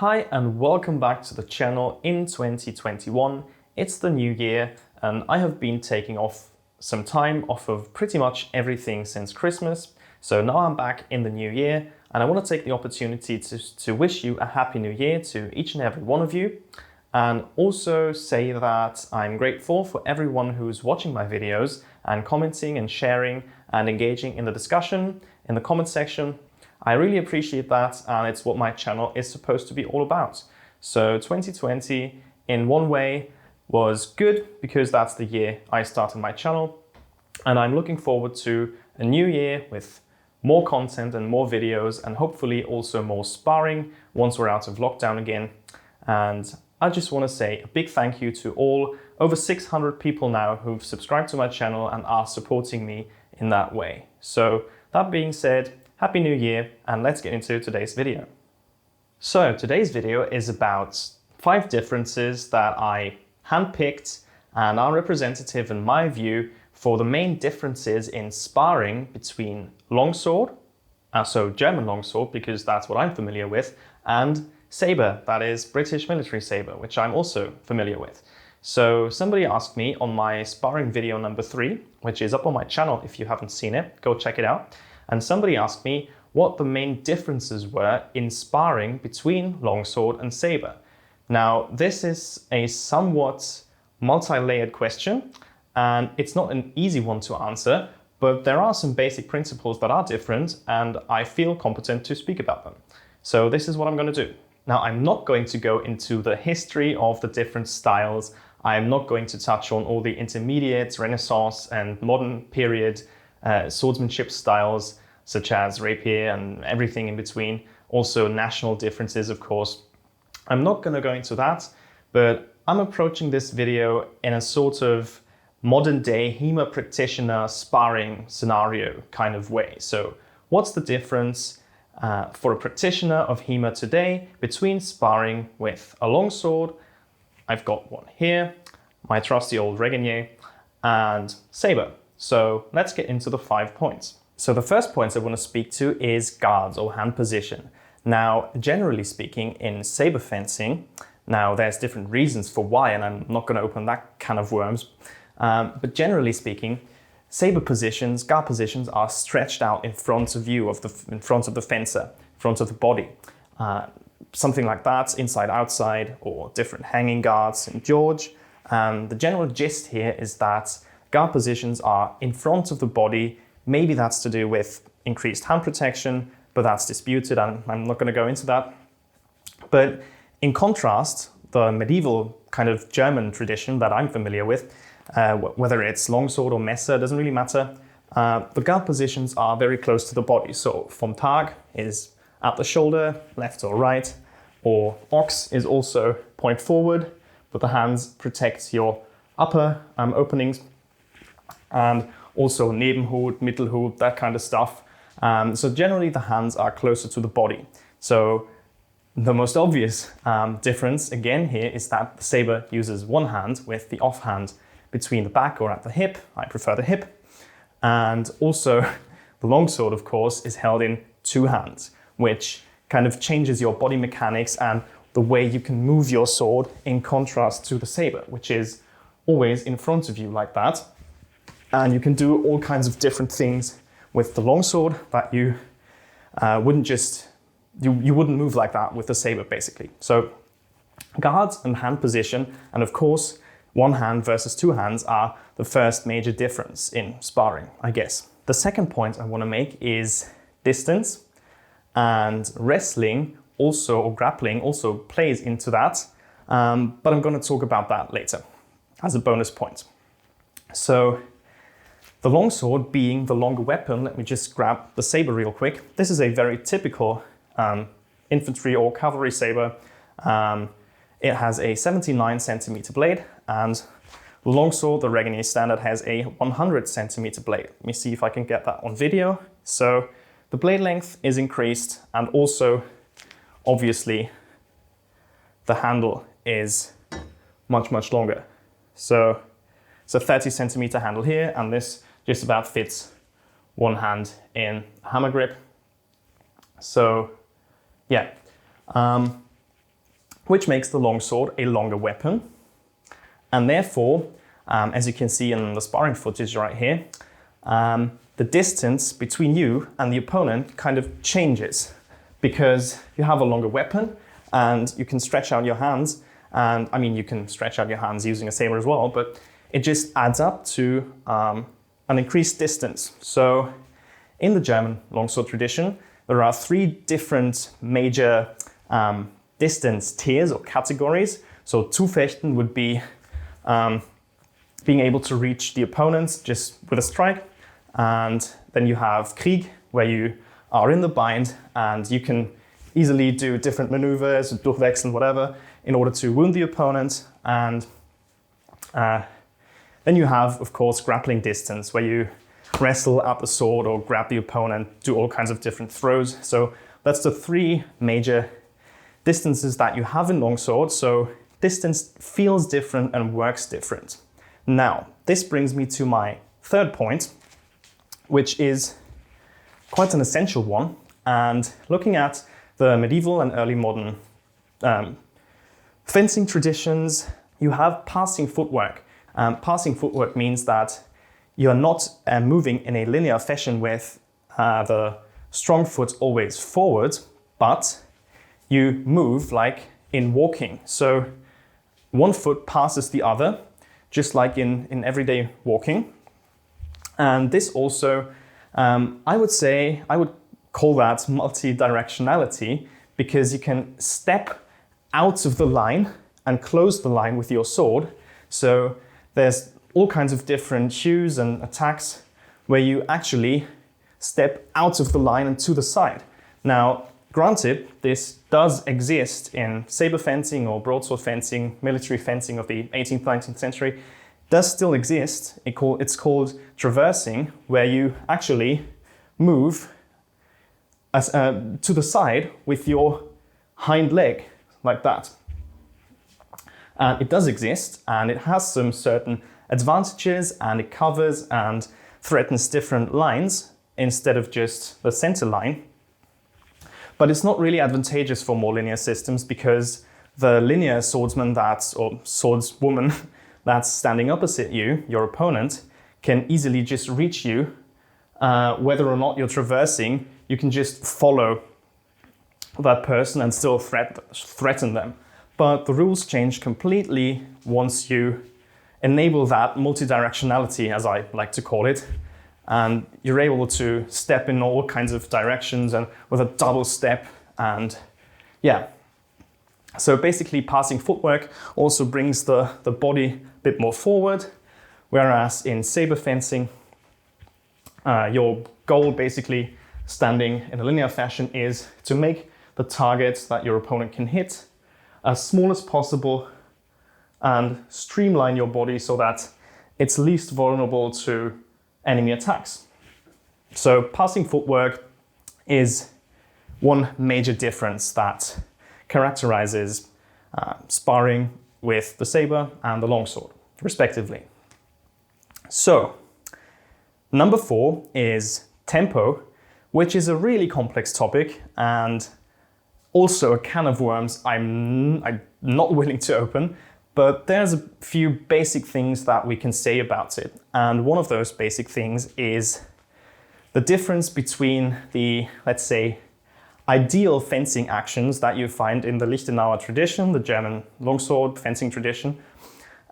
Hi and welcome back to the channel in 2021. It's the new year and I have been taking off some time off of pretty much everything since Christmas. So now I'm back in the new year and I want to take the opportunity to wish you a happy new year to each and every one of you. And also say that I'm grateful for everyone who's watching my videos and commenting and sharing and engaging in the discussion in the comment section. I really appreciate that, and it's what my channel is supposed to be all about. So 2020 in one way was good because that's the year I started my channel, and I'm looking forward to a new year with more content and more videos, and hopefully also more sparring once we're out of lockdown again. And I just want to say a big thank you to all over 600 people now who've subscribed to my channel and are supporting me in that way. So that being said, Happy New Year, and let's get into today's video. So today's video is about 5 differences that I handpicked and are representative in my view for the main differences in sparring between longsword, so German longsword because that's what I'm familiar with, and Sabre, that is British military sabre, which I'm also familiar with. So somebody asked me on my sparring video number 3, which is up on my channel if you haven't seen it, go check it out. And somebody asked me what the main differences were in sparring between longsword and sabre. Now, this is a somewhat multi-layered question, and it's not an easy one to answer, but there are some basic principles that are different, and I feel competent to speak about them. So this is what I'm going to do. Now, I'm not going to go into the history of the different styles. I'm not going to touch on all the intermediate, Renaissance, and modern period swordsmanship styles, such as rapier and everything in between. Also national differences, of course. I'm not going to go into that, but I'm approaching this video in a sort of modern day HEMA practitioner sparring scenario kind of way. So what's the difference for a practitioner of HEMA today between sparring with a longsword, I've got one here, my trusty old Reginier, and sabre. So let's get into the 5 points. So the first point I want to speak to is guards or hand position. Now, generally speaking, in sabre fencing, now there's different reasons for why, and I'm not going to open that can of worms, but generally speaking, sabre positions, guard positions are stretched out in front of you, in front of the fencer, in front of the body. Something like that, inside, outside, or different hanging guards in George. The general gist here is that guard positions are in front of the body. Maybe that's to do with increased hand protection, but that's disputed, and I'm not going to go into that. But in contrast, the medieval kind of German tradition that I'm familiar with, whether it's longsword or Messer, doesn't really matter. The guard positions are very close to the body. So vom Tag is at the shoulder, left or right, or Ochs is also point forward, but the hands protect your upper openings, and also Nebenhut, Mittelhut, that kind of stuff. So generally the hands are closer to the body. So the most obvious difference again here is that the sabre uses one hand with the offhand between the back or at the hip. I prefer the hip. And also the longsword, of course, is held in 2 hands, which kind of changes your body mechanics and the way you can move your sword in contrast to the sabre, which is always in front of you like that. And you can do all kinds of different things with the longsword that you you wouldn't move like that with the sabre, basically. So guards and hand position, and of course, 1 hand versus 2 hands are the first major difference in sparring, I guess. The second point I want to make is distance, and wrestling also, or grappling also plays into that, but I'm going to talk about that later as a bonus point. So the longsword being the longer weapon, let me just grab the sabre real quick. This is a very typical infantry or cavalry sabre. It has a 79 centimeter blade, and the longsword, the Reginier standard, has a 100 centimeter blade. Let me see if I can get that on video. So the blade length is increased, and also obviously the handle is much longer. So it's a 30 centimeter handle here, and this just about fits 1 hand in a hammer grip. So yeah, which makes the longsword a longer weapon. And therefore, as you can see in the sparring footage right here, the distance between you and the opponent kind of changes because you have a longer weapon and you can stretch out your hands. And I mean, you can stretch out your hands using a saber as well, but it just adds up to an increased distance. So in the German longsword tradition, there are 3 different major distance tiers or categories. So Zufechten would be being able to reach the opponent just with a strike. And then you have Krieg, where you are in the bind and you can easily do different maneuvers, durchwechseln, whatever, in order to wound the opponent. And then you have, of course, grappling distance, where you wrestle at the sword or grab the opponent, do all kinds of different throws. So that's the 3 major distances that you have in longsword. So distance feels different and works different. Now, this brings me to my 3rd point, which is quite an essential one. And looking at the medieval and early modern fencing traditions, you have passing footwork. Passing footwork means that you're not moving in a linear fashion with the strong foot always forward, but you move like in walking. So one foot passes the other, just like in everyday walking. And this also, I would call that multi-directionality, because you can step out of the line and close the line with your sword. So there's all kinds of different cues and attacks where you actually step out of the line and to the side. Now, granted, this does exist in saber fencing or broadsword fencing, military fencing of the 18th, 19th century. Does still exist. It's called traversing, where you actually move to the side with your hind leg, like that. And it does exist, and it has some certain advantages, and it covers and threatens different lines instead of just the center line. But it's not really advantageous for more linear systems, because the linear swordsman or swordswoman that's standing opposite you, your opponent, can easily just reach you. Whether or not you're traversing, you can just follow that person and still threaten them. But the rules change completely once you enable that multi-directionality, as I like to call it, and you're able to step in all kinds of directions and with a double step. And yeah, so basically passing footwork also brings the body a bit more forward, whereas in saber fencing, your goal, basically standing in a linear fashion, is to make the target that your opponent can hit as small as possible and streamline your body so that it's least vulnerable to enemy attacks. So passing footwork is one major difference that characterizes sparring with the saber and the longsword, respectively. So, number 4 is tempo, which is a really complex topic and also a can of worms I'm not willing to open, but there's a few basic things that we can say about it. And one of those basic things is the difference between the, let's say, ideal fencing actions that you find in the Lichtenauer tradition, the German longsword fencing tradition,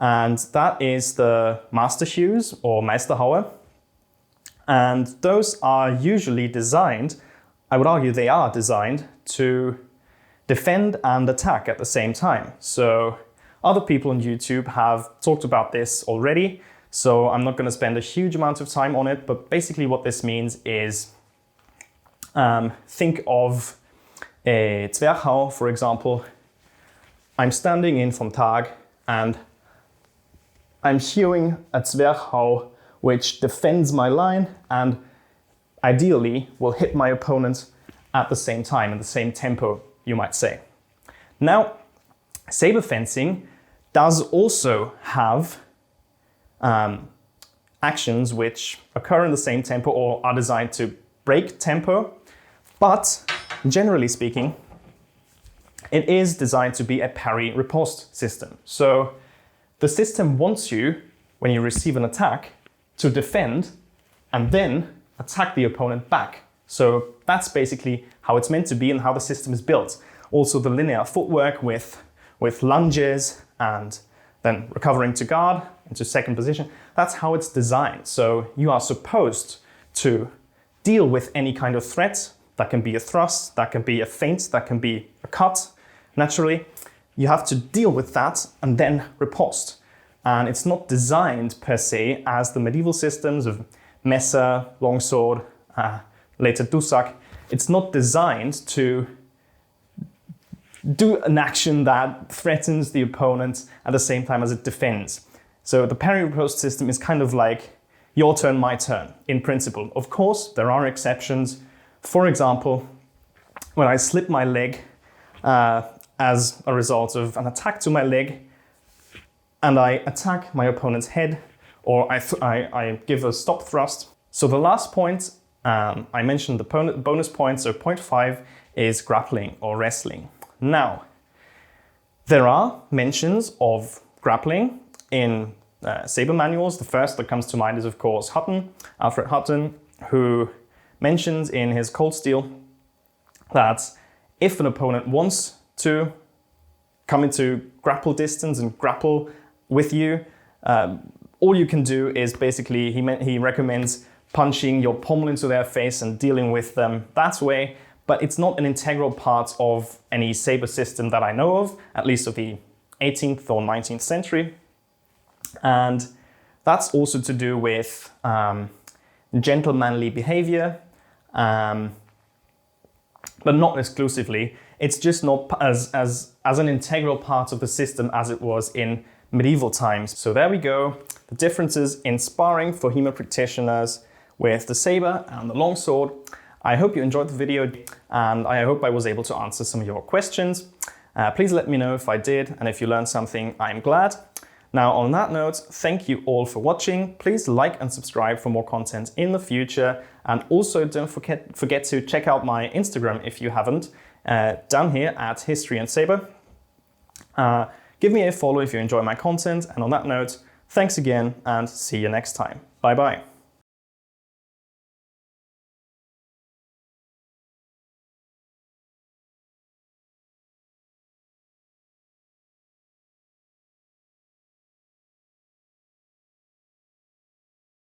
and that is the master hues or Meisterhaue. And those are usually designed, I would argue they are designed to defend and attack at the same time. So other people on YouTube have talked about this already, so I'm not going to spend a huge amount of time on it, but basically what this means is think of a Zwerchhau, for example. I'm standing in vom Tag and I'm hewing a Zwerchhau which defends my line and ideally will hit my opponent at the same time, in the same tempo, you might say. Now, saber fencing does also have actions which occur in the same tempo or are designed to break tempo, but generally speaking, it is designed to be a parry-riposte system. So the system wants you, when you receive an attack, to defend and then attack the opponent back. So that's basically how it's meant to be and how the system is built. Also the linear footwork with lunges and then recovering to guard into second position, that's how it's designed. So you are supposed to deal with any kind of threat. That can be a thrust, that can be a feint, that can be a cut. Naturally, you have to deal with that and then riposte. And it's not designed per se as the medieval systems of Messer, longsword, later Dusak. It's not designed to do an action that threatens the opponent at the same time as it defends. So the parry-riposte system is kind of like your turn, my turn, in principle. Of course, there are exceptions. For example, when I slip my leg as a result of an attack to my leg, and I attack my opponent's head, or I give a stop thrust. So the last point, I mentioned the bonus point, so point 5 is grappling or wrestling. Now, there are mentions of grappling in Sabre manuals. The first that comes to mind is, of course, Alfred Hutton, who mentions in his Cold Steel that if an opponent wants to come into grapple distance and grapple with you, all you can do is basically, he recommends punching your pommel into their face and dealing with them that way. But it's not an integral part of any Sabre system that I know of, at least of the 18th or 19th century. And that's also to do with gentlemanly behavior, but not exclusively. It's just not as an integral part of the system as it was in medieval times. So there we go, the differences in sparring for HEMA practitioners with the Sabre and the longsword. I hope you enjoyed the video and I hope I was able to answer some of your questions. Please let me know if I did, and if you learned something, I'm glad. Now, on that note, thank you all for watching. Please like and subscribe for more content in the future. And also don't forget to check out my Instagram if you haven't, down here at History and Sabre. Give me a follow if you enjoy my content. And on that note, thanks again and see you next time. Bye bye.